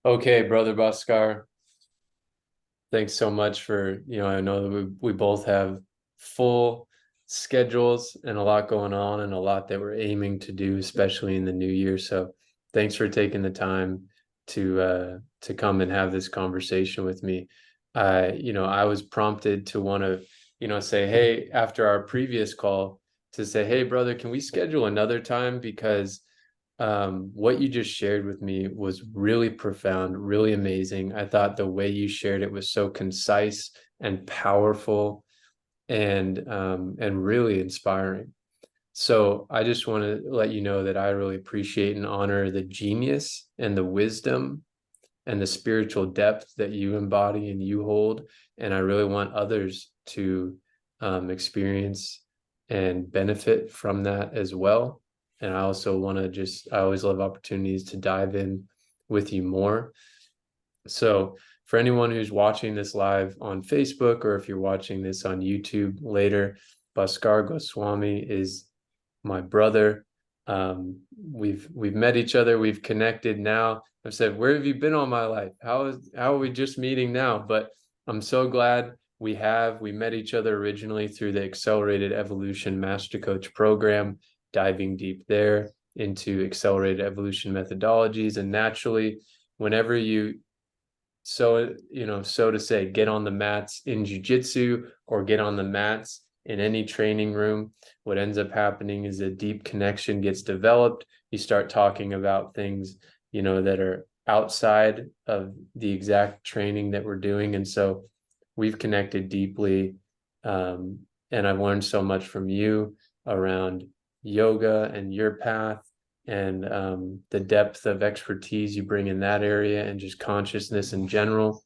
Okay, brother Bhaskar, thanks so much for, I know that we both have full schedules and a lot going on and a lot that we're aiming to do, especially in the new year. So thanks for taking the time to come and have this conversation with me. I was prompted to want to, say, hey, after our previous call, to say, hey, brother, can we schedule another time? Because what you just shared with me was really profound, really amazing. I thought the way you shared it was so concise and powerful and really inspiring. So I just want to let you know that I really appreciate and honor the genius and the wisdom and the spiritual depth that you embody and you hold. And I really want others to experience and benefit from that as well. And I also want to I always love opportunities to dive in with you more. So, for anyone who's watching this live on Facebook, or if you're watching this on YouTube later, Bhaskar Goswami is my brother. We've met each other, we've connected now. I've said, where have you been all my life? How are we just meeting now? But I'm so glad we met each other originally through the Accelerated Evolution Master Coach program, diving deep there into accelerated evolution methodologies. And naturally, whenever you so to say, get on the mats in jiu-jitsu or get on the mats in any training room, what ends up happening is a deep connection gets developed. You start talking about things, that are outside of the exact training that we're doing. And so we've connected deeply. And I've learned so much from you around yoga and your path and the depth of expertise you bring in that area and just consciousness in general.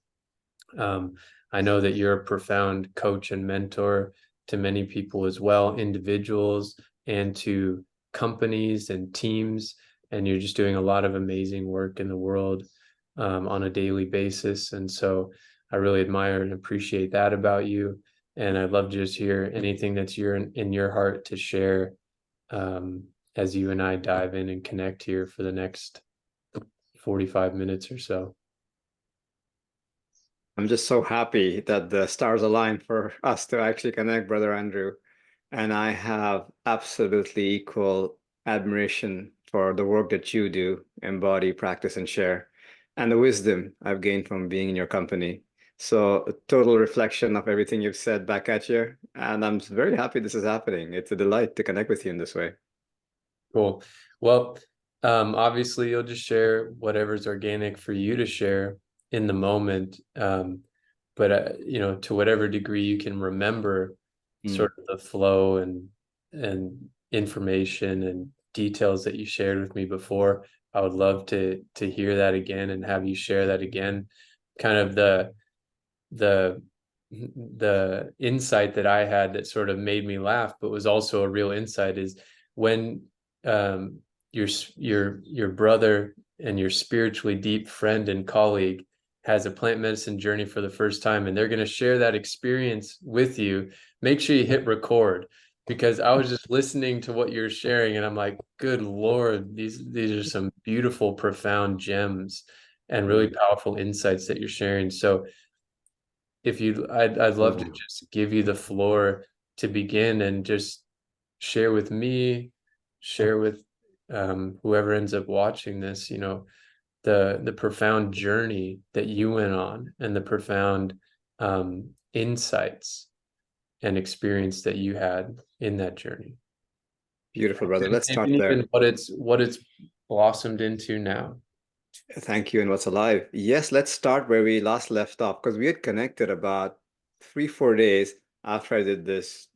I know that you're a profound coach and mentor to many people as well, individuals and to companies and teams. And you're just doing a lot of amazing work in the world on a daily basis. And so I really admire and appreciate that about you. And I'd love to just hear anything that's in your heart to share as you and I dive in and connect here for the next 45 minutes or so. I'm just so happy that the stars aligned for us to actually connect, Brother Andrew. And I have absolutely equal admiration for the work that you do, embody, practice, and share, and the wisdom I've gained from being in your company. So, a total reflection of everything you've said back at you. And I'm very happy this is happening. It's a delight to connect with you in this way. Cool. Well, obviously you'll just share whatever's organic for you to share in the moment. But to whatever degree you can remember Mm. sort of the flow and information and details that you shared with me before, I would love to hear that again and have you share that again. Kind of the the insight that I had that sort of made me laugh, but was also a real insight is when um, your brother and your spiritually deep friend and colleague has a plant medicine journey for the first time, and they're going to share that experience with you. Make sure you hit record, because I was just listening to what you're sharing, and I'm like, good Lord, these are some beautiful, profound gems and really powerful insights that you're sharing. So I'd love to just give you the floor to begin and just share with me, share with whoever ends up watching this, the profound journey that you went on and the profound insights and experience that you had in that journey. Beautiful, brother. Let's Maybe start there. even what it's blossomed into now. Thank you, and what's alive? Yes, let's start where we last left off because we had connected about 3, 4 days after I did this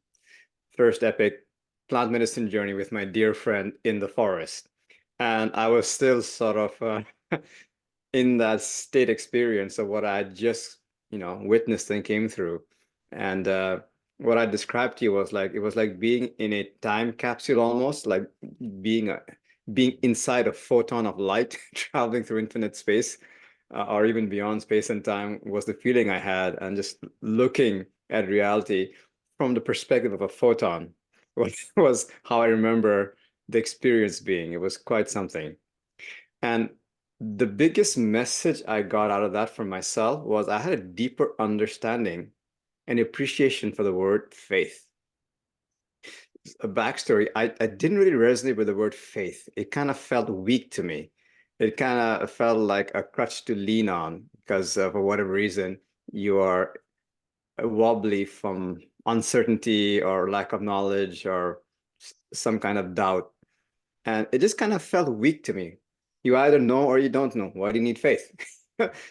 first epic plant medicine journey with my dear friend in the forest. And I was still sort of in that state experience of what I just, witnessed and came through. And what I described to you was like it was like being in a time capsule almost, like being a being inside a photon of light traveling through infinite space, or even beyond space and time was the feeling I had, and just looking at reality from the perspective of a photon was how I remember the experience being. It was quite something. And the biggest message I got out of that for myself was I had a deeper understanding and appreciation for the word faith. A backstory, I didn't really resonate with the word faith. It kind of felt weak to me. It kind of felt like a crutch to lean on because for whatever reason, you are wobbly from uncertainty or lack of knowledge or some kind of doubt. And it just kind of felt weak to me. You either know or you don't know. Why do you need faith?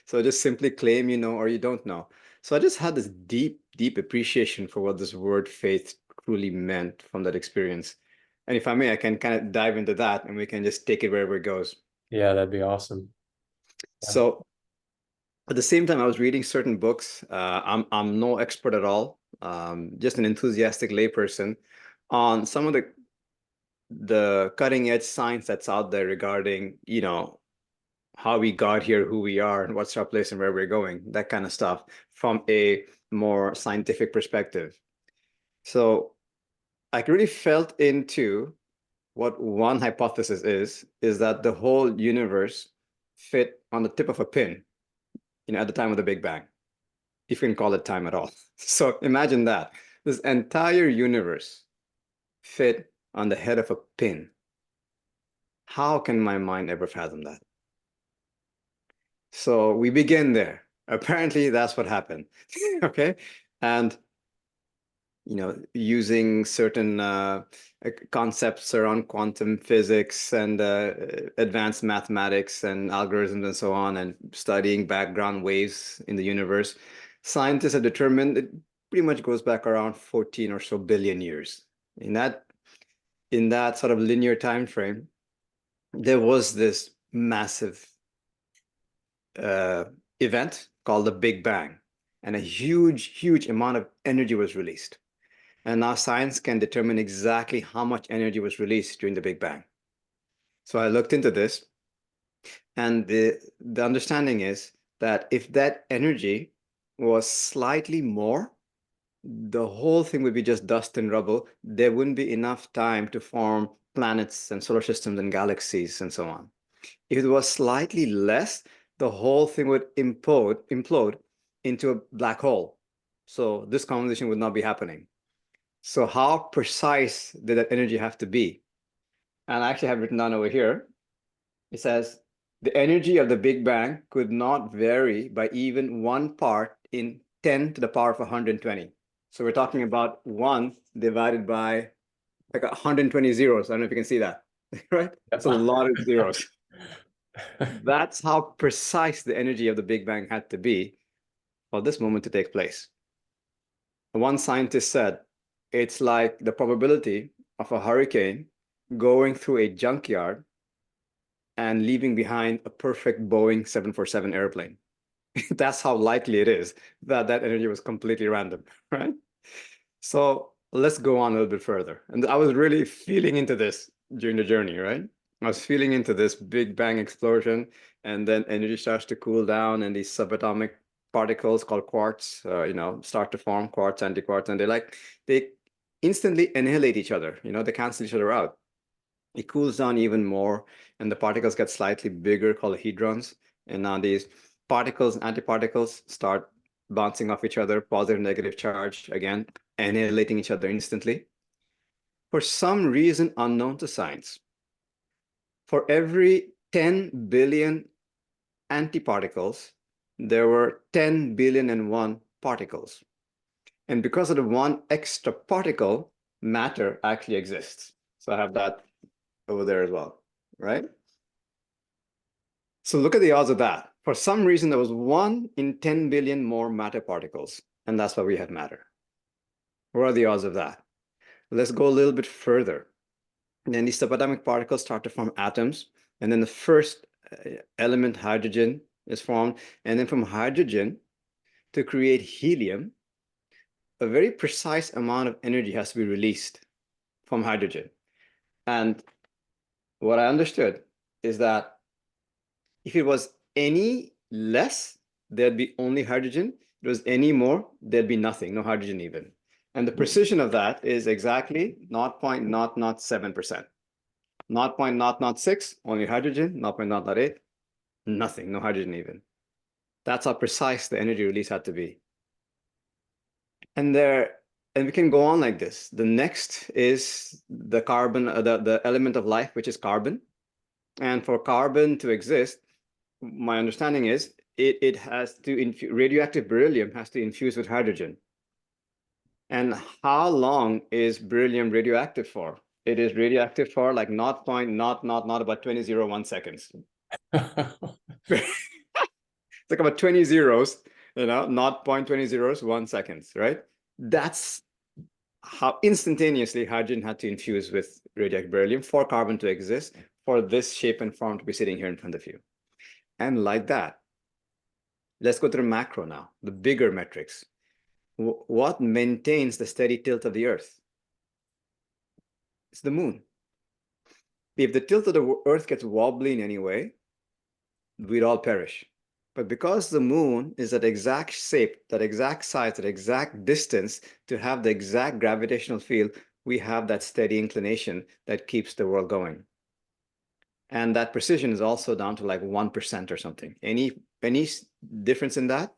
So just simply claim you know or you don't know. So I just had this deep, deep appreciation for what this word faith truly meant from that experience. And if I may, I can kind of dive into that and we can just take it wherever it goes. Yeah, that'd be awesome. Yeah. So at the same time, I was reading certain books. I'm no expert at all, just an enthusiastic layperson on some of the cutting edge science that's out there regarding, how we got here, who we are, and what's our place and where we're going, that kind of stuff from a more scientific perspective. So I really felt into what one hypothesis is that the whole universe fit on the tip of a pin, at the time of the Big Bang, if you can call it time at all. So imagine that this entire universe fit on the head of a pin. How can my mind ever fathom that? So we begin there. Apparently, that's what happened. Okay. And, using certain concepts around quantum physics and advanced mathematics and algorithms and so on, and studying background waves in the universe, scientists have determined it pretty much goes back around 14 or so billion years. In that sort of linear time frame, there was this massive event called the Big Bang, and a huge, huge amount of energy was released. And now science can determine exactly how much energy was released during the Big Bang. So I looked into this, and the understanding is that if that energy was slightly more, the whole thing would be just dust and rubble. There wouldn't be enough time to form planets and solar systems and galaxies and so on. If it was slightly less, the whole thing would implode into a black hole. So this conversation would not be happening. So how precise did that energy have to be? And I actually have written down over here, it says the energy of the Big Bang could not vary by even 1 part in 10 to the power of 120. So we're talking about 1 divided by like 120 zeros. I don't know if you can see that, right? It's a lot of zeros. That's how precise the energy of the Big Bang had to be for this moment to take place. One scientist said it's like the probability of a hurricane going through a junkyard and leaving behind a perfect Boeing 747 airplane. That's how likely it is that that energy was completely random, right? So let's go on a little bit further. And I was really feeling into this during the journey, right? I was feeling into this Big Bang explosion, and then energy starts to cool down, and these subatomic particles called quarks, start to form quarks, antiquarks, and they instantly annihilate each other. They cancel each other out. It cools down even more, and the particles get slightly bigger, called hadrons. And now these particles and antiparticles start bouncing off each other, positive, negative charge, again, annihilating each other instantly. For some reason unknown to science, for every 10 billion antiparticles, there were 10 billion and one particles. And because of the one extra particle, matter actually exists. So I have that over there as well, right? So look at the odds of that. For some reason, there was 1 in 10 billion more matter particles, and that's why we had matter. What are the odds of that? Let's go a little bit further. And then these subatomic particles start to form atoms, and then the first element, hydrogen, is formed. And then from hydrogen, to create helium, a very precise amount of energy has to be released from hydrogen. And what I understood is that if it was any less, there'd be only hydrogen. If it was any more, there'd be nothing, no hydrogen even. And the precision of that is exactly 0.007%. 0.006, only hydrogen, 0.008, Nothing, no hydrogen even. That's how precise the energy release had to be. And we can go on like this. The next is the carbon, the element of life, which is carbon. And for carbon to exist, my understanding is it has to radioactive beryllium has to infuse with hydrogen. And how long is beryllium radioactive for? It is radioactive for like not about 2001 seconds. It's like about 20 zeros, not 0.2001 seconds, right? That's how instantaneously hydrogen had to infuse with radioactive beryllium for carbon to exist, for this shape and form to be sitting here in front of you. And like that, let's go to the macro now, the bigger metrics. What maintains the steady tilt of the Earth? It's the moon. If the tilt of the Earth gets wobbly in any way, we'd all perish. But because the moon is that exact shape, that exact size, that exact distance to have the exact gravitational field, we have that steady inclination that keeps the world going. And that precision is also down to like 1% or something. Any difference in that,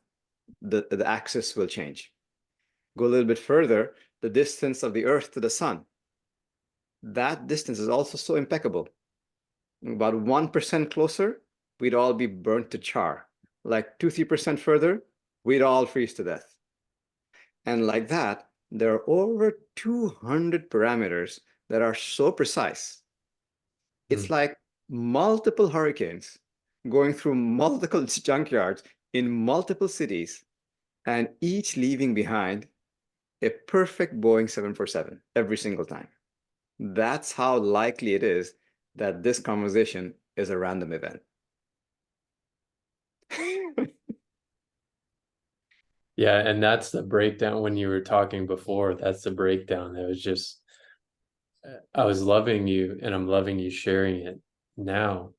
the axis will change. Go a little bit further, the distance of the Earth to the sun. That distance is also so impeccable. About 1% closer, we'd all be burnt to char. Like 2-3% further, we'd all freeze to death. And like that, there are over 200 parameters that are so precise. It's like multiple hurricanes going through multiple junkyards in multiple cities, and each leaving behind a perfect Boeing 747 every single time. That's how likely it is that this conversation is a random event. Yeah, and that's the breakdown when you were talking before. That's the breakdown. That was just, I was loving you, and I'm loving you sharing it now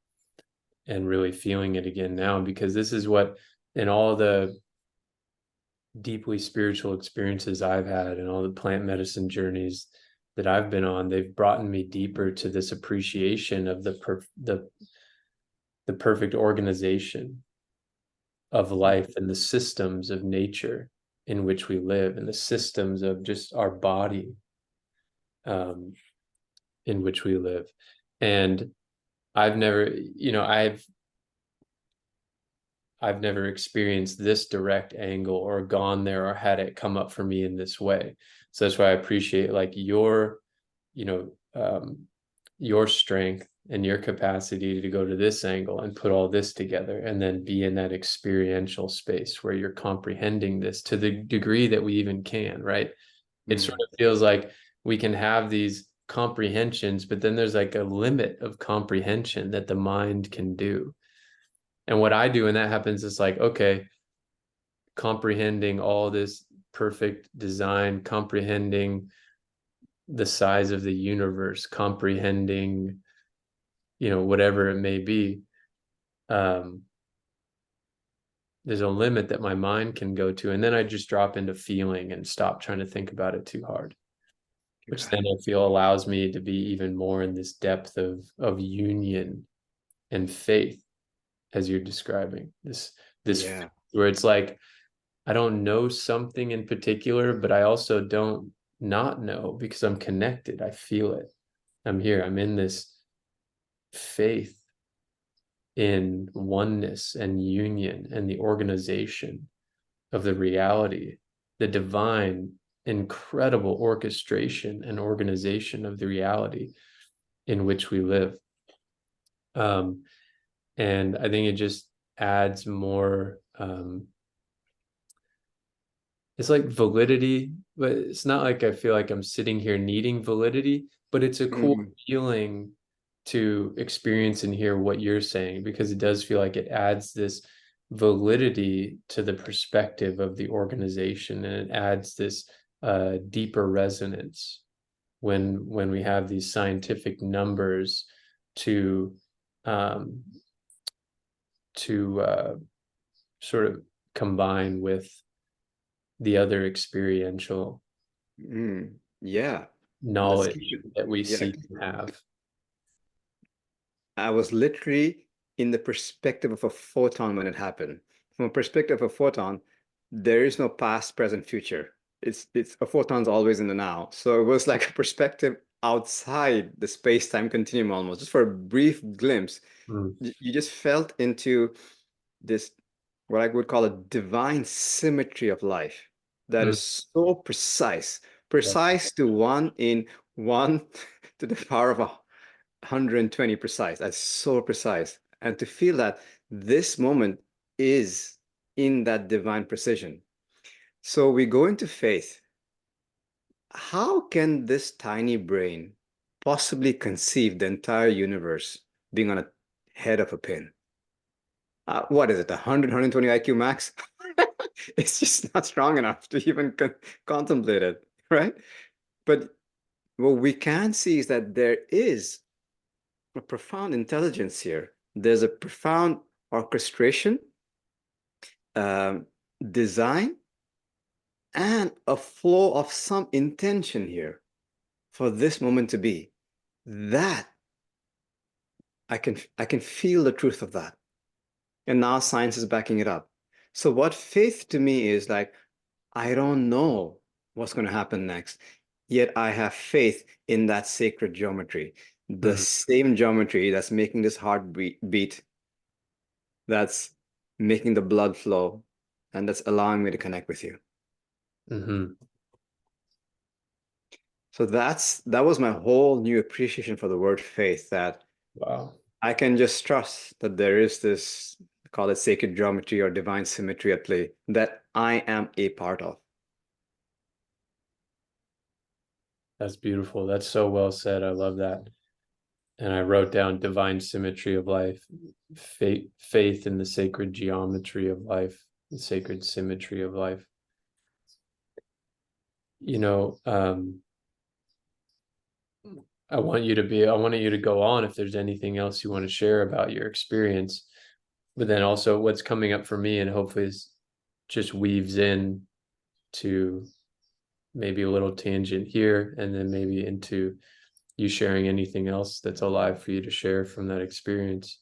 and really feeling it again now, because this is what, in all the deeply spiritual experiences I've had and all the plant medicine journeys that I've been on, they've brought me deeper to this appreciation of the perfect organization of life and the systems of nature in which we live, and the systems of just our body in which we live. And I've never, I've never experienced this direct angle or gone there or had it come up for me in this way. So that's why I appreciate like your, you know, your strength and your capacity to go to this angle and put all this together and then be in that experiential space where you're comprehending this to the degree that we even can, right? It sort of feels like we can have these comprehensions, but then there's like a limit of comprehension that the mind can do. And what I do when that happens is like, okay, comprehending all this perfect design, comprehending the size of the universe, comprehending, whatever it may be. There's a limit that my mind can go to. And then I just drop into feeling and stop trying to think about it too hard, which then I feel allows me to be even more in this depth of union and faith, as you're describing this Yeah. where it's like, I don't know something in particular, but I also don't not know because I'm connected. I feel it. I'm here. I'm in this faith in oneness and union and the organization of the reality, the divine, incredible orchestration and organization of the reality in which we live. And I think it just adds more, it's like validity, but it's not like I feel like I'm sitting here needing validity, but it's a cool feeling to experience and hear what you're saying, because it does feel like it adds this validity to the perspective of the organization, and it adds this deeper resonance when we have these scientific numbers to um, sort of combine with the other experiential Yeah. knowledge that we seek to have. I was literally in the perspective of a photon when it happened. From a perspective of a photon, there is no past, present, future. It's a photon's always in the now. So it was like a perspective outside the space-time continuum almost, just for a brief glimpse. Mm, You just felt into this, what I would call a divine symmetry of life that mm, is so precise, yeah. precise to one in one to the power of 120 precise. That's so precise. And to feel that this moment is in that divine precision. So we go into faith. How can this tiny brain possibly conceive the entire universe being on a head of a pin? What is it, 100, 120 IQ max? It's just not strong enough to even contemplate it, right? But what we can see is that there is a profound intelligence here. There's a profound orchestration, um, design, and a flow of some intention here for this moment to be. That I can feel the truth of that. And now science is backing it up. So what faith to me is like, I don't know what's going to happen next, yet I have faith in that sacred geometry, the Mm, same geometry that's making this heart beat, that's making the blood flow, and that's allowing me to connect with you. mhm. So that was my whole new appreciation for the word faith, that Wow. I can just trust that there is this, call it sacred geometry or divine symmetry at play that I am a part of. That's beautiful. That's so well said. I love that. And I wrote down divine symmetry of life, faith in the sacred geometry of life, the sacred symmetry of life. You know, I wanted you to go on if there's anything else you want to share about your experience, but then also what's coming up for me and hopefully is just weaves in to maybe a little tangent here and then maybe into you sharing anything else that's alive for you to share from that experience.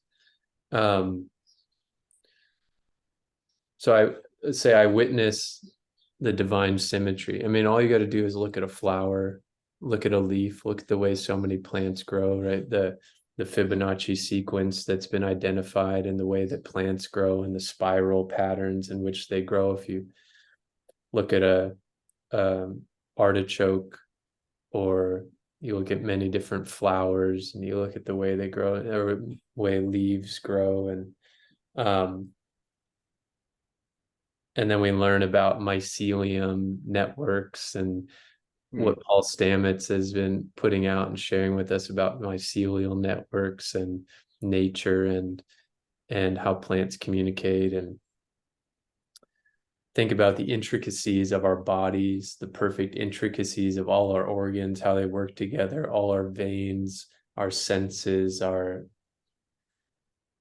Um, so let's say I witness the divine symmetry. I mean, all you got to do is look at a flower, look at a leaf, look at the way so many plants grow, right? The Fibonacci sequence that's been identified in the way that plants grow and the spiral patterns in which they grow. If you look at a artichoke, or you look at many different flowers and you look at the way they grow or way leaves grow, um, and then we learn about mycelium networks and Mm, what Paul Stamets has been putting out and sharing with us about mycelial networks and nature and how plants communicate, and think about the intricacies of our bodies, the perfect intricacies of all our organs, how they work together, all our veins, our senses, our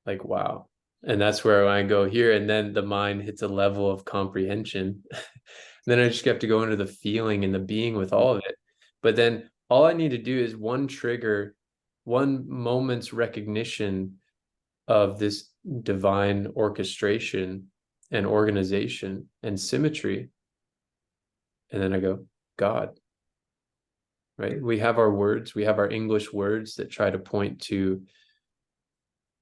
like, wow. And that's where I go here. And then the mind hits a level of comprehension. Then I just have to go into the feeling and the being with all of it. But then all I need to do is one trigger, one moment's recognition of this divine orchestration and organization and symmetry. And then I go, God, right? We have our words, we have our English words that try to point to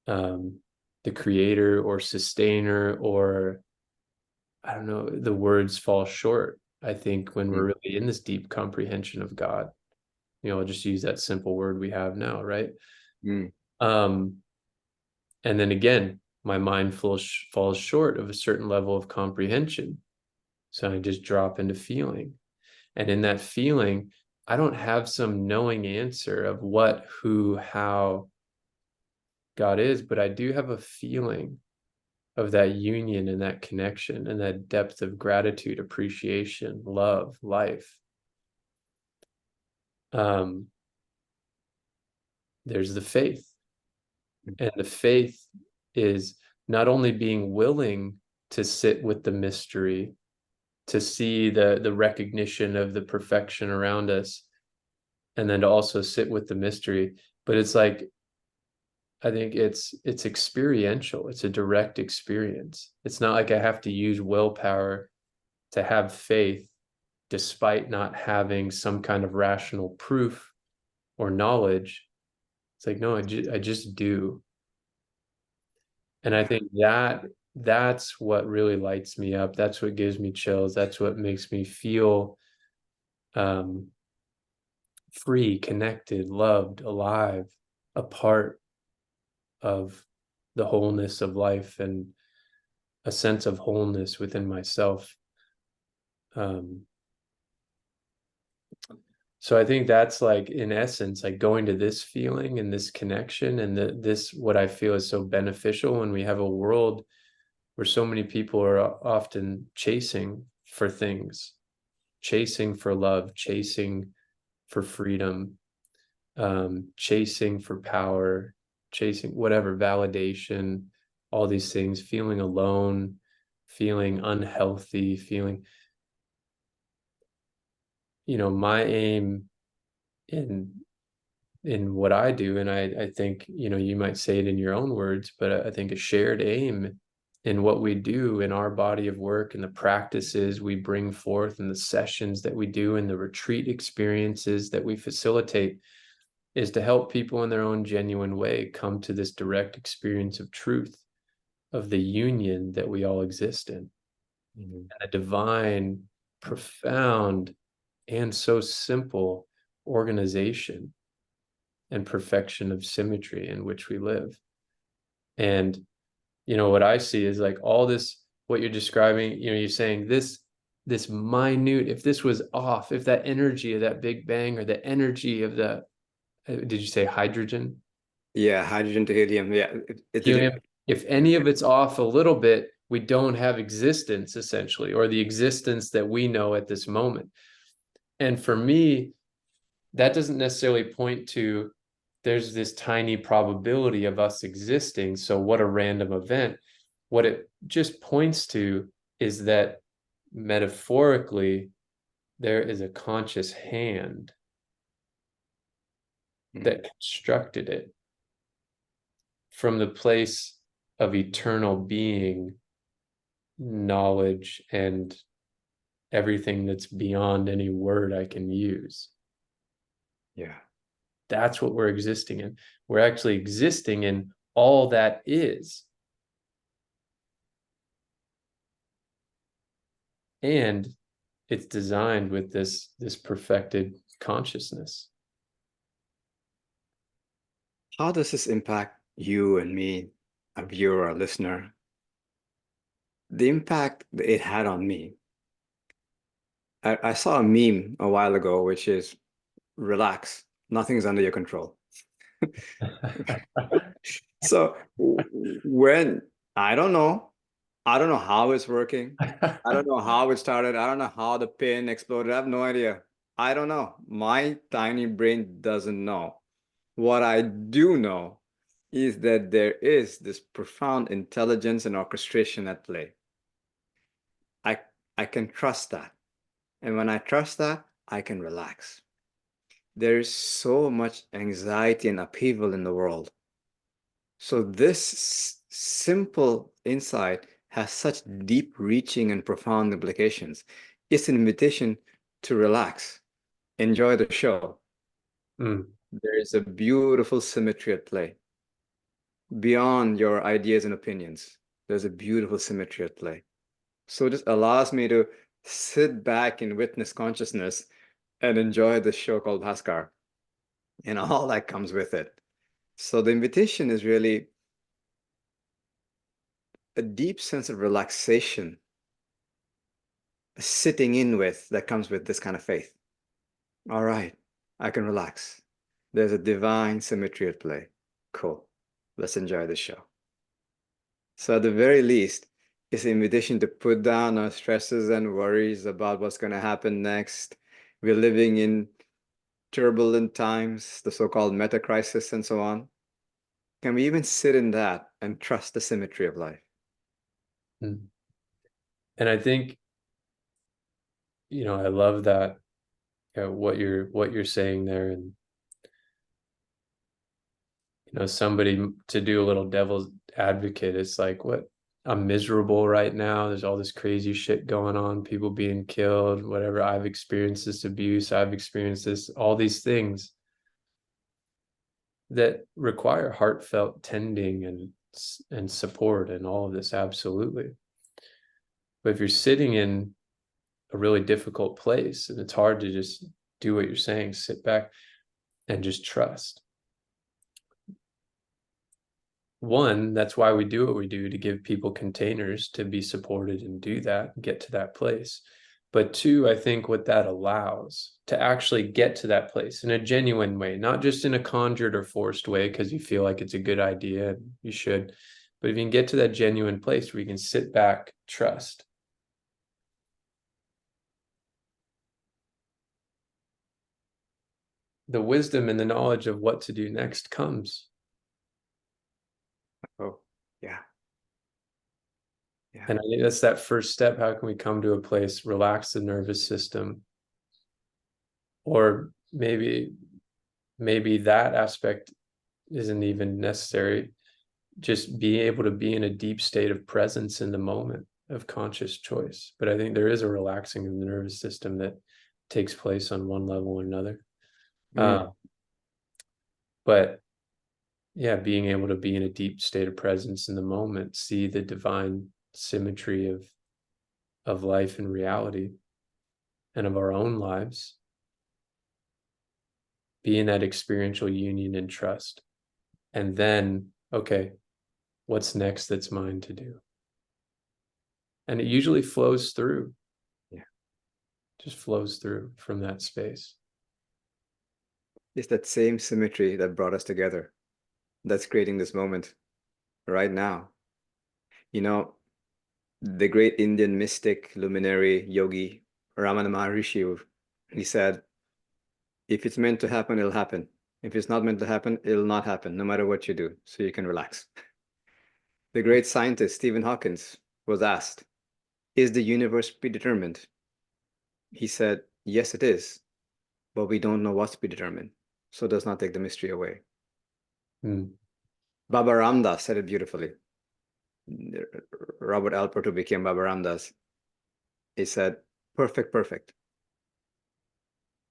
um, the creator or sustainer, or I don't know, the words fall short, I think, when we're mm, really in this deep comprehension of God. I'll just use that simple word we have now, right? mm, Um, and then again, my mind falls short of a certain level of comprehension. So I just drop into feeling. And in that feeling, I don't have some knowing answer of what, who, how God is, but I do have a feeling of that union and that connection and that depth of gratitude, appreciation, love, life. Um, there's the faith. And the faith is not only being willing to sit with the mystery, to see the recognition of the perfection around us, and then to also sit with the mystery, but it's like I think it's experiential. It's a direct experience. It's not like I have to use willpower to have faith despite not having some kind of rational proof or knowledge. It's like, no, I just do. And I Yeah. think that that's what really lights me up. That's what gives me chills. That's what makes me feel um, free, connected, loved, alive, a part of the wholeness of life and a sense of wholeness within myself. Um, so I think that's like, in essence, like going to this feeling and this connection and this, what I feel is so beneficial when we have a world where so many people are often chasing for things, chasing for love, chasing for freedom, chasing for power, chasing whatever validation, all these things, feeling alone, feeling unhealthy, feeling, my aim in what I do, and I think, you might say it in your own words, but I think a shared aim in what we do in our body of work and the practices we bring forth and the sessions that we do and the retreat experiences that we facilitate is to help people in their own genuine way come to this direct experience of truth, of the union that we all exist in, Mhm. and a divine, profound, and so simple organization and perfection of symmetry in which we live. And, what I see is like all this, what you're describing, you're saying this minute, if this was off, if that energy of that Big Bang or the energy of the, did you say hydrogen? Yeah, hydrogen to helium. Yeah, Helium, if any of it's off a little bit, we don't have existence essentially, or the existence that we know at this moment. And for me, that doesn't necessarily point to there's this tiny probability of us existing. So what a random event. What it just points to is that metaphorically, there is a conscious hand that Mhm. constructed it from the place of eternal being, knowledge, and everything that's beyond any word I can use. Yeah. That's what we're existing in. We're actually existing in all that is. And it's designed with this perfected consciousness. How does this impact you and me, a viewer, a listener? The impact that it had on me. I saw a meme a while ago, which is relax, nothing's under your control. So when I don't know how it's working. I don't know how it started. I don't know how the pin exploded. I have no idea. I don't know. My tiny brain doesn't know. What I do know is that there is this profound intelligence and orchestration at play. I I can trust that. And when I trust that, I can relax. There is so much anxiety and upheaval in the world. So this simple insight has such deep reaching and profound implications. It's an invitation to relax, enjoy the show. Mm. There is a beautiful symmetry at play. Beyond your ideas and opinions, there's a beautiful symmetry at play. So it just allows me to sit back in witness consciousness and enjoy the show called Bhaskar and all that comes with it. So the invitation is really a deep sense of relaxation, sitting in with that comes with this kind of faith. All right, I can relax. There's a divine symmetry at play. Cool. Let's enjoy the show. So at the very least, it's an invitation to put down our stresses and worries about what's going to happen next. We're living in turbulent times, the so-called meta crisis and so on. Can we even sit in that and trust the symmetry of life? Mm. And I think, I love that, what you're saying there. And somebody to do a little devil's advocate. It's like, what? I'm miserable right now. There's all this crazy shit going on, people being killed, whatever. I've experienced this abuse. I've experienced this, all these things that require heartfelt tending and support and all of this, absolutely. But if you're sitting in a really difficult place and it's hard to just do what you're saying, sit back and just trust. One, that's why we do what we do, to give people containers to be supported and do that, get to that place. But two, I think what that allows to actually get to that place in a genuine way, not just in a conjured or forced way because you feel like it's a good idea and you should, but if you can get to that genuine place where you can sit back, trust. The wisdom and the knowledge of what to do next comes. Oh, yeah. Yeah. And I think that's that first step. How can we come to a place, relax the nervous system? Or maybe that aspect isn't even necessary. Just be able to be in a deep state of presence in the moment of conscious choice. But I think there is a relaxing of the nervous system that takes place on one level or another. But yeah, being able to be in a deep state of presence in the moment, see the divine symmetry of life and reality and of our own lives, be in that experiential union and trust. And then, okay, what's next that's mine to do? And it usually flows through. Yeah. Just flows through from that space. It's that same symmetry that brought us together that's creating this moment right now. The great Indian mystic, luminary, yogi, Ramana Maharishi, he said, if it's meant to happen, it'll happen. If it's not meant to happen, it'll not happen, no matter what you do, so you can relax. The great scientist, Stephen Hawking, was asked, is the universe predetermined? He said, yes, it is, but we don't know what's predetermined, so it does not take the mystery away. Baba Ramdas said it beautifully. Robert Alpert, who became Baba Ramdas, he said, perfect, perfect.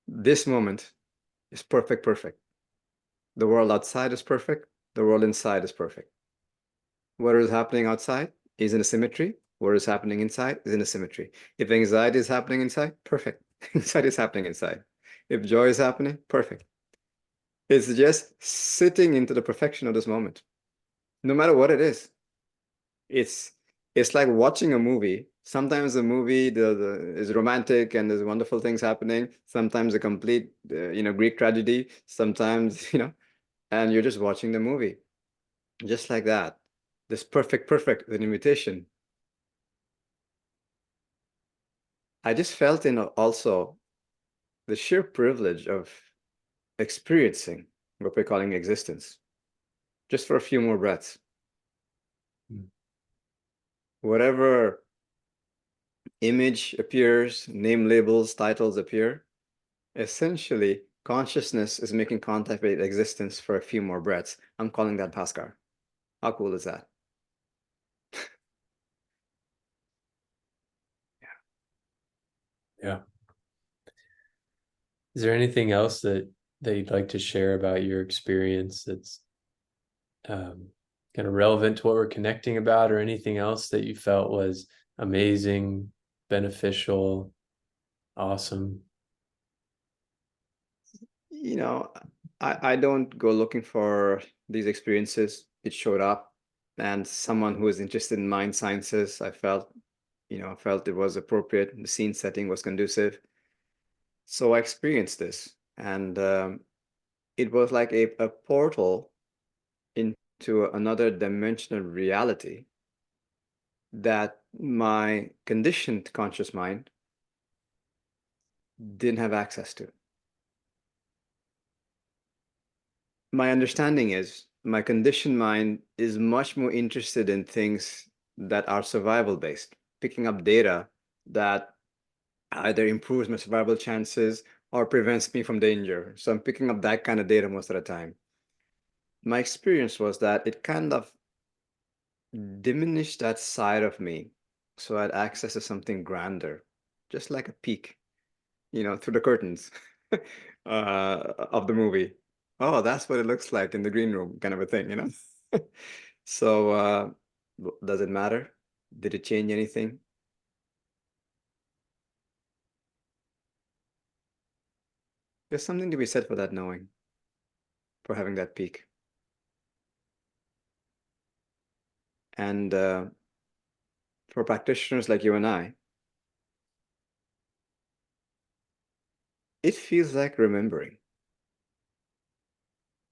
This moment is perfect, perfect. The world outside is perfect. The world inside is perfect. What is happening outside is in a symmetry. What is happening inside is in a symmetry. If anxiety is happening inside, perfect. Anxiety is happening inside. If joy is happening, perfect. It's just sitting into the perfection of this moment, no matter what it is. It's like watching a movie. Sometimes the movie is romantic and there's wonderful things happening. Sometimes a complete Greek tragedy. Sometimes and you're just watching the movie, just like that. This perfect is an invitation. I just felt also the sheer privilege of experiencing what we're calling existence, just for a few more breaths. Whatever image appears, name labels, titles appear, essentially consciousness is making contact with existence for a few more breaths. I'm calling that Bhaskar. How cool is that? Yeah. Is there anything else that you'd like to share about your experience that's kind of relevant to what we're connecting about, or anything else that you felt was amazing, beneficial, awesome? I don't go looking for these experiences. It showed up, and someone who is interested in mind sciences, I felt it was appropriate. The scene setting was conducive. So I experienced this, and it was like a portal into another dimensional reality that my conditioned conscious mind didn't have access to. My understanding is my conditioned mind is much more interested in things that are survival based, picking up data that either improves my survival chances or prevents me from danger. So I'm picking up that kind of data most of the time. my experience was that it kind of diminished that side of me. So I had access to something grander, just like a peek, through the curtains of the movie. Oh, that's what it looks like in the green room, kind of a thing. So, does it matter? Did it change anything? There's something to be said for that knowing, for having that peek. And for practitioners like you and I, it feels like remembering.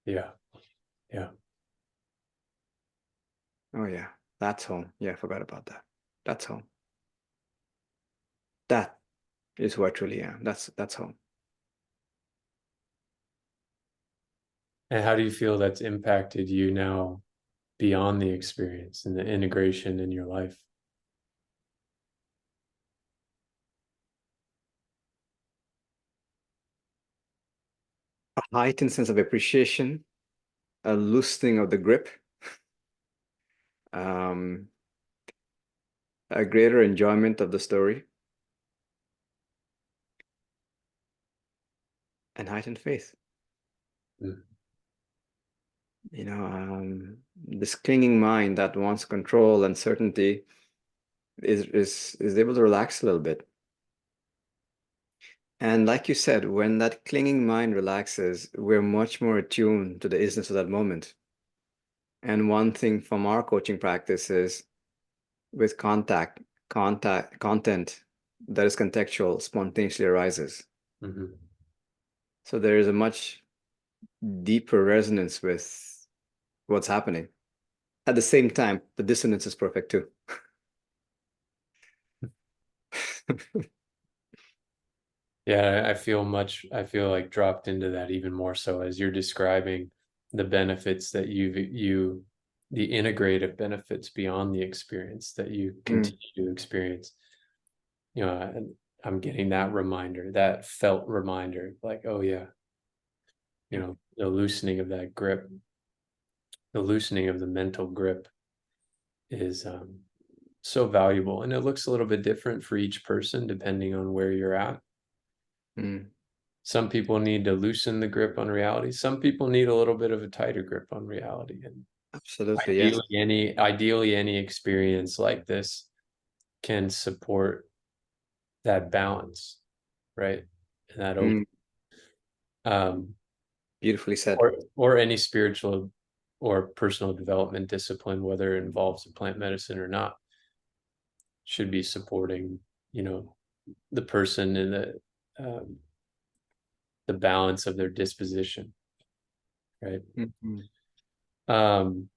Yeah. Yeah. Oh, yeah, that's home. Yeah, I forgot about that. That's home. That is who I truly am. That's home. And how do you feel that's impacted you now beyond the experience and the integration in your life? A heightened sense of appreciation, a loosening of the grip, um, a greater enjoyment of the story, and heightened faith. Mm. This clinging mind that wants control and certainty is able to relax a little bit. And like you said, when that clinging mind relaxes, we're much more attuned to the isness of that moment. And one thing from our coaching practice is with content that is contextual spontaneously arises. Mm-hmm. So there is a much deeper resonance with what's happening. At the same time, the dissonance is perfect too. Yeah, I feel like dropped into that even more so as you're describing the benefits that the integrative benefits beyond the experience that you Mm, continue to experience. And I'm getting that reminder, that felt reminder, like, oh yeah, yeah. the loosening of that grip, the loosening of the mental grip is so valuable. And it looks a little bit different for each person depending on where you're at. Mm, Some people need to loosen the grip on reality. Some people need a little bit of a tighter grip on reality. And absolutely, yes. ideally any experience like this can support that balance, right? And that open Mm, um beautifully said. or any spiritual or personal development discipline, whether it involves plant medicine or not, should be supporting, the person in the balance of their disposition, right? Mhm. Um,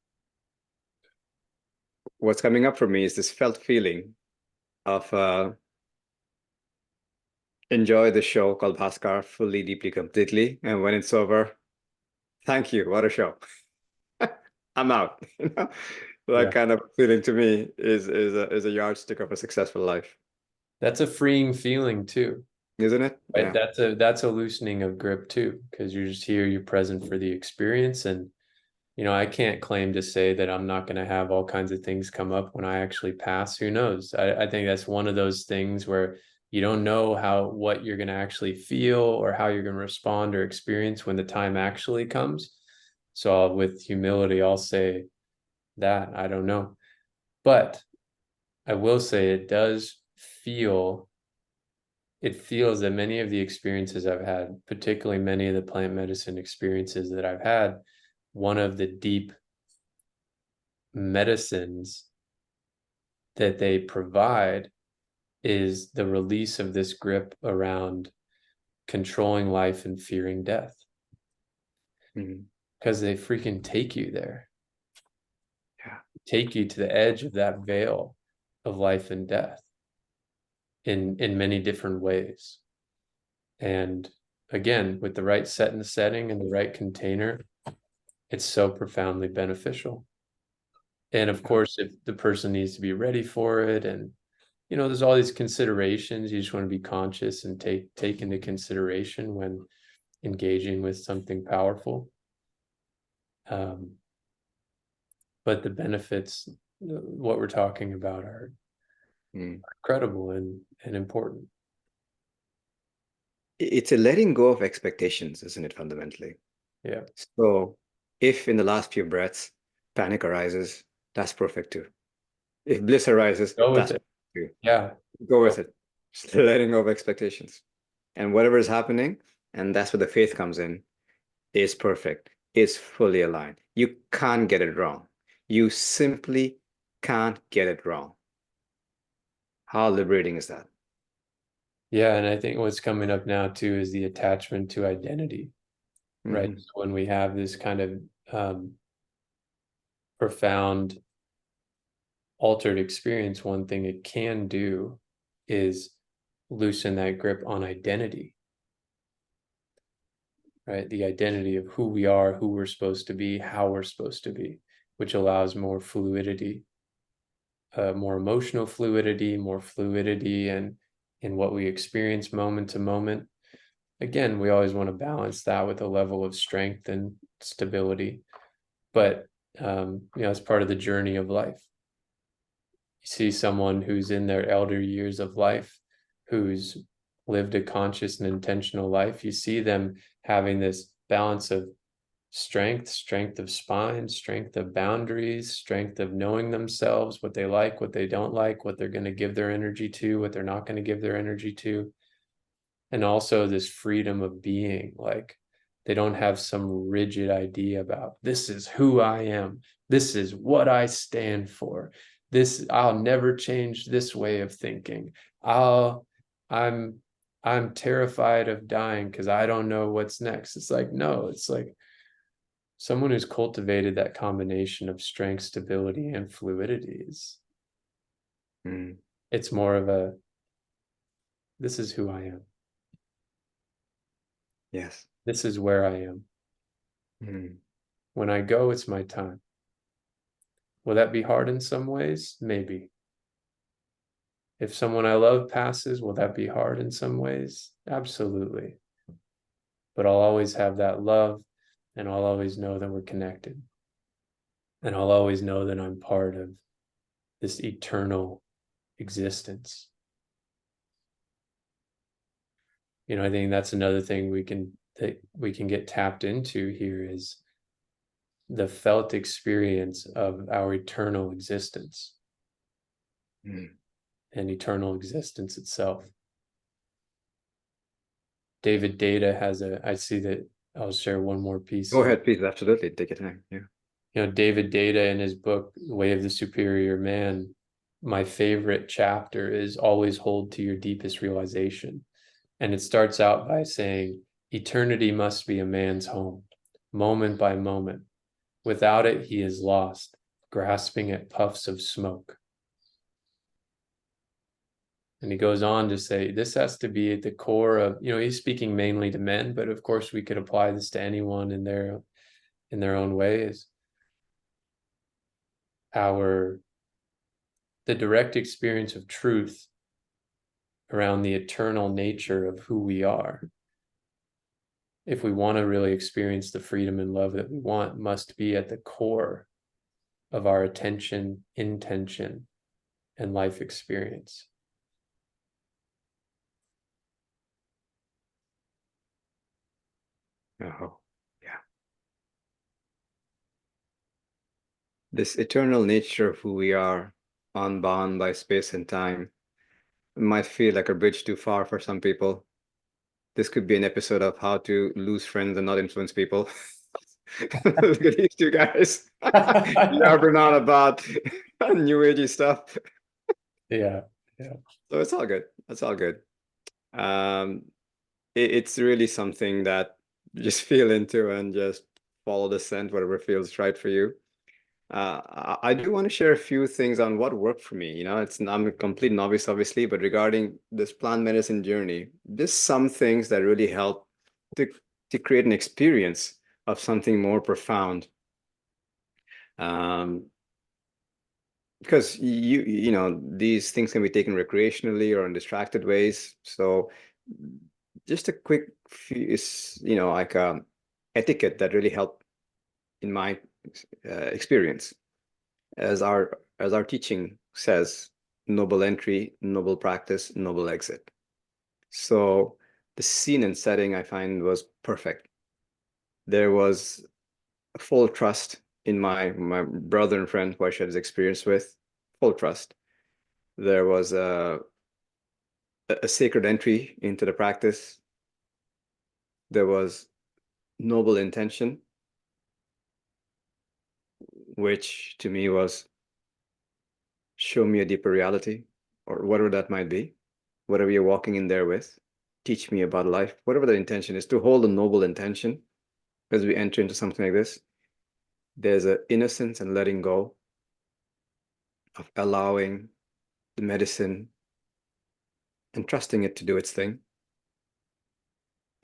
What's coming up for me is this felt feeling of enjoy the show called Bhaskar fully, deeply, completely. And when it's over, thank you. What a show. I'm out. That yeah, kind of feeling to me is a yardstick of a successful life, that's a freeing feeling too, isn't it? right? Yeah. That's a loosening of grip too, because you're just here, you're present for the experience. And I can't claim to say that I'm not going to have all kinds of things come up when I actually pass. Who knows? I think that's one of those things where you don't know what you're going to actually feel or how you're going to respond or experience when the time actually comes. So with humility, I'll say that I don't know. But I will say it feels that many of the experiences I've had, particularly many of the plant medicine experiences that I've had, one of the deep medicines that they provide is the release of this grip around controlling life and fearing death, Mhm. because they freaking take you there, Yeah. take you to the edge of that veil of life and death in many different ways. And again, with the right set and setting and the right container, it's so profoundly beneficial. And of Yeah. course, if the person needs to be ready for it, and there's all these considerations you just want to be conscious and take into consideration when engaging with something powerful. But the benefits, what we're talking about, are incredible and important. It's a letting go of expectations, isn't it, fundamentally? Yeah. So if in the last few breaths panic arises, that's perfect too. If bliss arises, Go with that's it. perfect too. Yeah. Go with it. Just letting go of expectations. And whatever is happening, and that's where the faith comes in, is perfect, is fully aligned. You can't get it wrong. You simply can't get it wrong. How liberating is that? Yeah. And I think what's coming up now too is the attachment to identity, right? Mhm. So when we have this kind of profound altered experience, one thing it can do is loosen that grip on identity, right? The identity of who we are, who we're supposed to be, how we're supposed to be, which allows more fluidity, more emotional fluidity, more fluidity and in what we experience moment to moment. Again, we always want to balance that with a level of strength and stability, but it's part of the journey of life. You see someone who's in their elder years of life, who's lived a conscious and intentional life, you see them having this balance of strength of spine, strength of boundaries, strength of knowing themselves, what they like, what they don't like, what they're going to give their energy to, what they're not going to give their energy to. And also this freedom of being, like they don't have some rigid idea about this is who I am, this is what I stand for, this I'll never change this way of thinking, I'm I'm terrified of dying because I don't know what's next. It's like, no, it's like someone who's cultivated that combination of strength, stability, and fluidity is, it's more of a, this is who I am. Yes. This is where I am. When I go, it's my time. Will that be hard in some ways? Maybe. If someone I love passes, will that be hard in some ways? Absolutely. But I'll always have that love, and I'll always know that we're connected. And I'll always know that I'm part of this eternal existence. I think that's another thing that we can get tapped into here is the felt experience of our eternal existence and eternal existence itself. David Data has I see that, I'll share one more piece. Go ahead, please. Absolutely. Take your time. Yeah. David Data in his book, Way of the Superior Man, my favorite chapter is always hold to your deepest realization. And it starts out by saying, eternity must be a man's home, moment by moment. Without it, he is lost, grasping at puffs of smoke. And he goes on to say, this has to be at the core of, he's speaking mainly to men, but of course we could apply this to anyone in their own ways. The direct experience of truth around the eternal nature of who we are, if we want to really experience the freedom and love that we want, must be at the core of our attention, intention, and life experience. Oh, yeah. This eternal nature of who we are, unbound by space and time, might feel like a bridge too far for some people. This could be an episode of how to lose friends and not influence people. Look at these two guys yapping on about new agey stuff. Yeah. So it's all good. It's all good. Um, it's really something that you just feel into and just follow the scent, whatever feels right for you. I do want to share a few things on what worked for me. I'm a complete novice, obviously, but regarding this plant medicine journey, there's some things that really help to create an experience of something more profound. Because these things can be taken recreationally or in distracted ways. So just a quick few is like etiquette that really help in my experience. As our teaching says, noble entry, noble practice, noble exit. So the scene and setting I find was perfect. There was full trust in my brother and friend who I shared this experience with, full trust. There was a sacred entry into the practice. There was noble intention, which to me was show me a deeper reality, or whatever that might be, whatever you're walking in there with, teach me about life, whatever the intention is, to hold a noble intention as we enter into something like this. There's an innocence and letting go of allowing the medicine and trusting it to do its thing.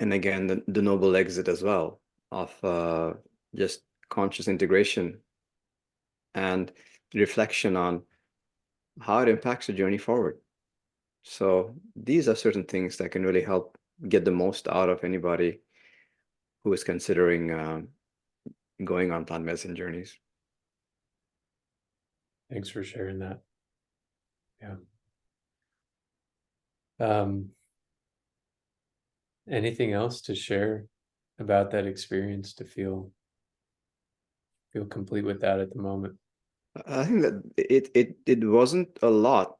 And again, the noble exit as well of just conscious integration and reflection on how it impacts the journey forward. So these are certain things that can really help get the most out of anybody who is considering going on plant medicine journeys. Thanks for sharing that. Yeah. Anything else to share about that experience to feel complete with that at the moment? I think that it wasn't a lot,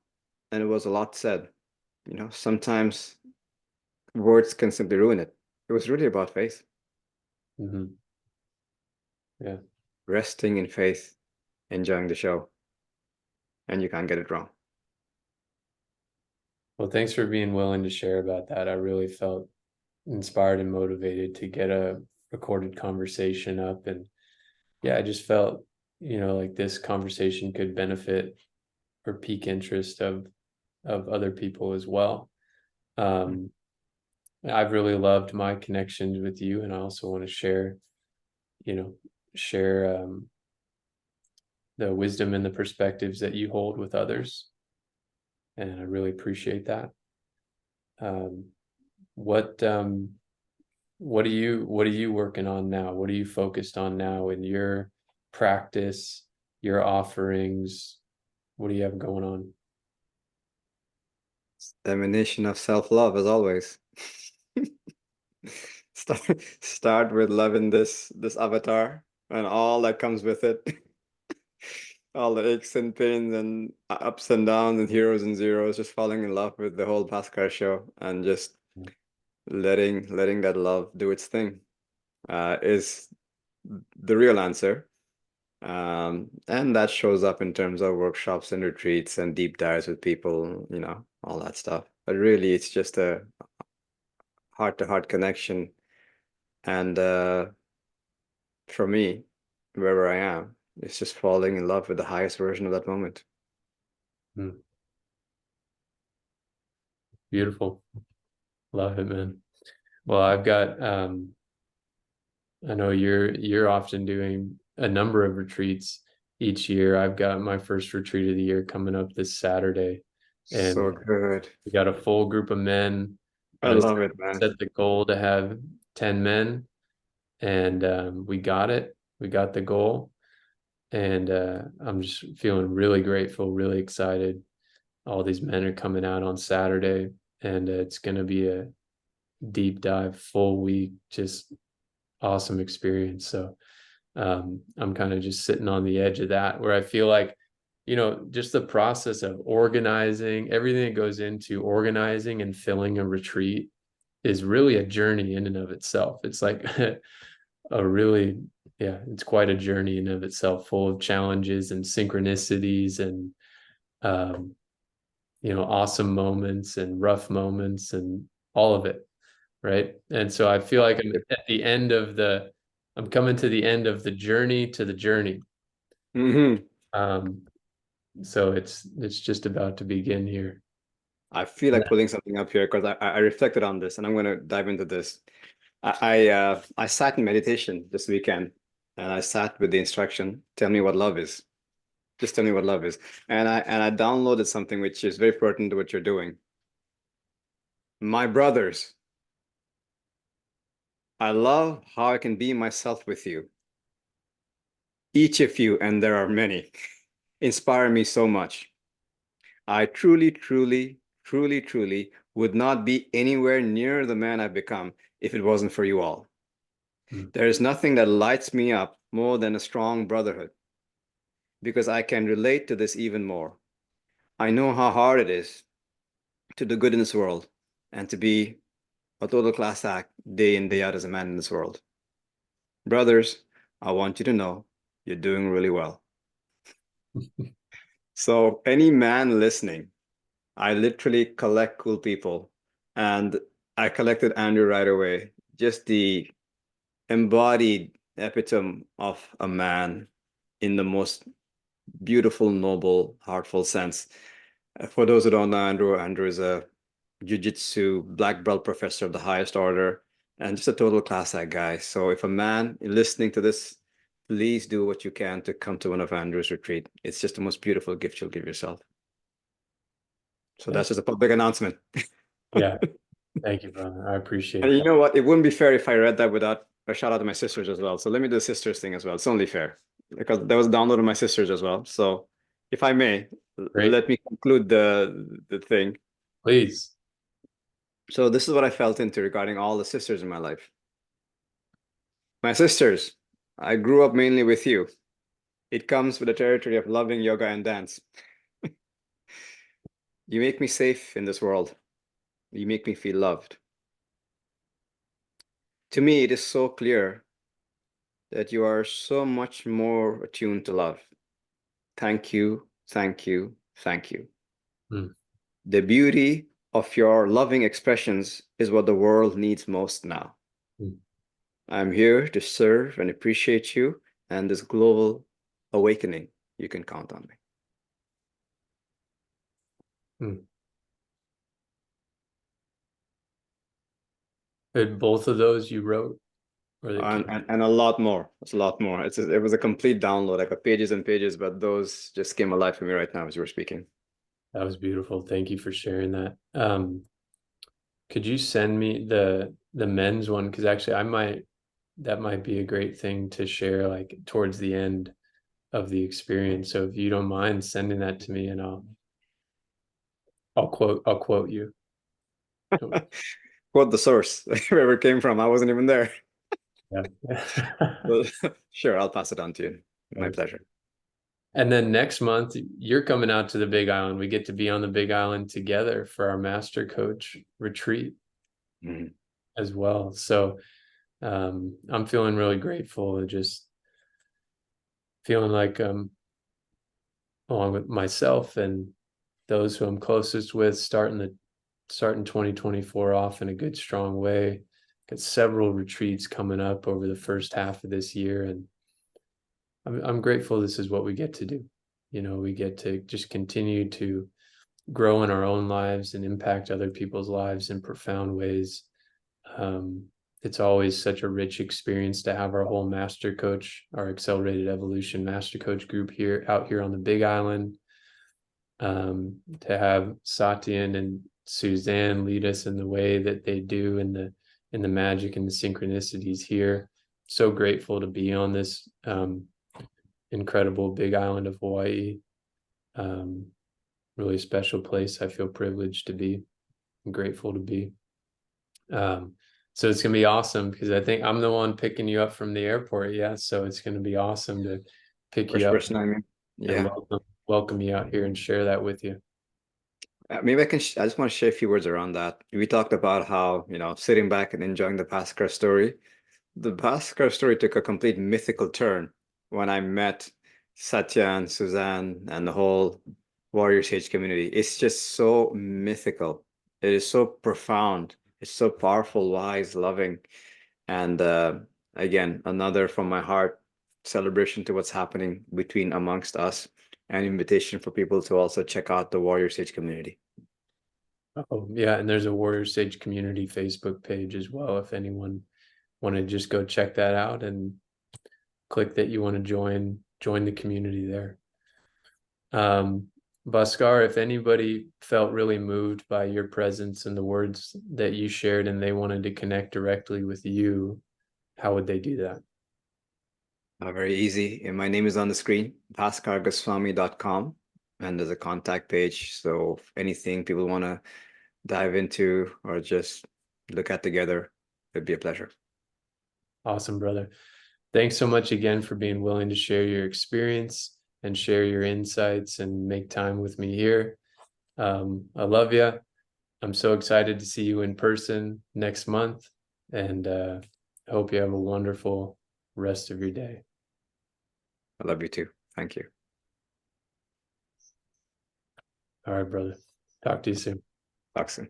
and it was a lot said. You know, sometimes words can simply ruin it. It was really about faith, Yeah. resting in faith, enjoying the show, and you can't get it wrong. Well, thanks for being willing to share about that. I really felt inspired and motivated to get a recorded conversation up. And yeah, I just felt, like this conversation could benefit or pique interest of other people as well. I've really loved my connections with you, and I also want to share, share the wisdom and the perspectives that you hold with others. And I really appreciate that. What are you working on now? What are you focused on now in your practice, your offerings? What do you have going on? Emanation of self-love, as always. Start with loving this avatar and all that comes with it. All the aches and pains and ups and downs and heroes and zeros, just falling in love with the whole Bhaskar show and just letting that love do its thing is the real answer. And that shows up in terms of workshops and retreats and deep dives with people, all that stuff. But really, it's just a heart-to-heart connection. And for me, wherever I am, it's just falling in love with the highest version of that moment. Beautiful. Love it, man. Well, I've got I know you're often doing a number of retreats each year. I've got my first retreat of the year coming up this Saturday, and So good. we got a full group of men. I love it, man. Set the goal to have 10 men, and we got it. We got the goal, and I'm just feeling really grateful, really excited. All these men are coming out on Saturday, and it's going to be a deep dive, full week, just awesome experience. So I'm kind of just sitting on the edge of that, where I feel like, just the process of organizing, everything that goes into organizing and filling a retreat is really a journey in and of itself. It's like it's quite a journey in and of itself, full of challenges and synchronicities and, awesome moments and rough moments and all of it. Right. And so I feel like I'm coming to the end of the journey to the journey. So it's just about to begin here. I feel like pulling something up here because I reflected on this and I'm going to dive into this. I sat in meditation this weekend and I sat with the instruction, tell me what love is. Just tell me what love is. And I downloaded something which is very pertinent to what you're doing. My brothers, I love how I can be myself with you. Each of you, and there are many, inspire me so much. I truly, truly, truly, truly would not be anywhere near the man I've become if it wasn't for you all. Mm. There is nothing that lights me up more than a strong brotherhood because I can relate to this even more. I know how hard it is to do good in this world and to be a total class act day in, day out as a man in this world. Brothers, I want you to know you're doing really well. So, any man listening, I literally collect cool people. And I collected Andrew right away. Just the embodied epitome of a man in the most beautiful, noble, heartful sense. For those who don't know Andrew, Andrew is a jiu-jitsu black belt professor of the highest order and just a total class act guy. So if a man listening to this, please do what you can to come to one of Andrew's retreat. It's just the most beautiful gift you'll give yourself. So that's just a public announcement. Yeah, thank you, brother. I appreciate And you that. know what? It wouldn't be fair if I read that without a shout out to my sisters as well. So let me do the sisters thing as well. It's only fair because that was downloaded my sisters as well. So if I may, Great. let me conclude the thing. Please. So this is what I felt into regarding all the sisters in my life. My sisters, I grew up mainly with you. It comes with the territory of loving yoga and dance. You make me safe in this world. You make me feel loved. To me, it is so clear that you are so much more attuned to love. Thank you, thank you, thank you. Mm. The beauty of your loving expressions is what the world needs most now. Mm. I'm here to serve and appreciate you and this global awakening. You can count on me. Mm. And both of those you wrote, or they came? And a lot more. It's a lot more. It was a complete download. I got pages and pages, but those just came alive for me right now as you were speaking. That was beautiful. Thank you for sharing that. Could you send me the men's one? Because actually, that might be a great thing to share, like towards the end of the experience. So if you don't mind sending that to me, and I'll quote you. Quote the source, wherever it came from. I wasn't even there. Yeah. Well, sure, I'll pass it on to you. My Thanks. pleasure. And then next month, you're coming out to the Big Island. We get to be on the Big Island together for our master coach retreat Mhm. as well. So I'm feeling really grateful, just feeling like along with myself and those who I'm closest with, starting 2024 off in a good, strong way. Got several retreats coming up over the first half of this year, and I'm grateful this is what we get to do. You know, we get to just continue to grow in our own lives and impact other people's lives in profound ways. Um, it's always such a rich experience to have our whole master coach, our accelerated evolution master coach group out here on the Big Island. To have Satyan and Suzanne lead us in the way that they do in the magic and the synchronicities here. So grateful to be on this incredible Big Island of Hawaii. Really special place. I feel privileged to be, and grateful to be. So it's gonna be awesome because I think I'm the one picking you up from the airport. Yeah, so it's gonna be awesome to pick you First up person I mean. and Yeah. welcome you out here and share that with you. Maybe I just want to share a few words around that. We talked about how, sitting back and enjoying the Bhaskar story. The Bhaskar story took a complete mythical turn when I met Satya and Suzanne and the whole Warrior Sage community. It's just so mythical. It is so profound. It's so powerful, wise, loving. And again, another from my heart celebration to what's happening between amongst us, and invitation for people to also check out the Warrior Sage community. Oh, yeah, and there's a Warrior Sage community Facebook page as well. If anyone want to just go check that out and click that you want to join the community there. Bhaskar, if anybody felt really moved by your presence and the words that you shared and they wanted to connect directly with you, how would they do that? Very easy. And my name is on the screen, bhaskargoswami.com, and there's a contact page. So if anything people want to dive into or just look at together, it'd be a pleasure. Awesome, brother. Thanks so much again for being willing to share your experience and share your insights and make time with me here. I love you. I'm so excited to see you in person next month, and I hope you have a wonderful rest of your day. I love you too. Thank you. All right, brother. Talk to you soon. Talk soon.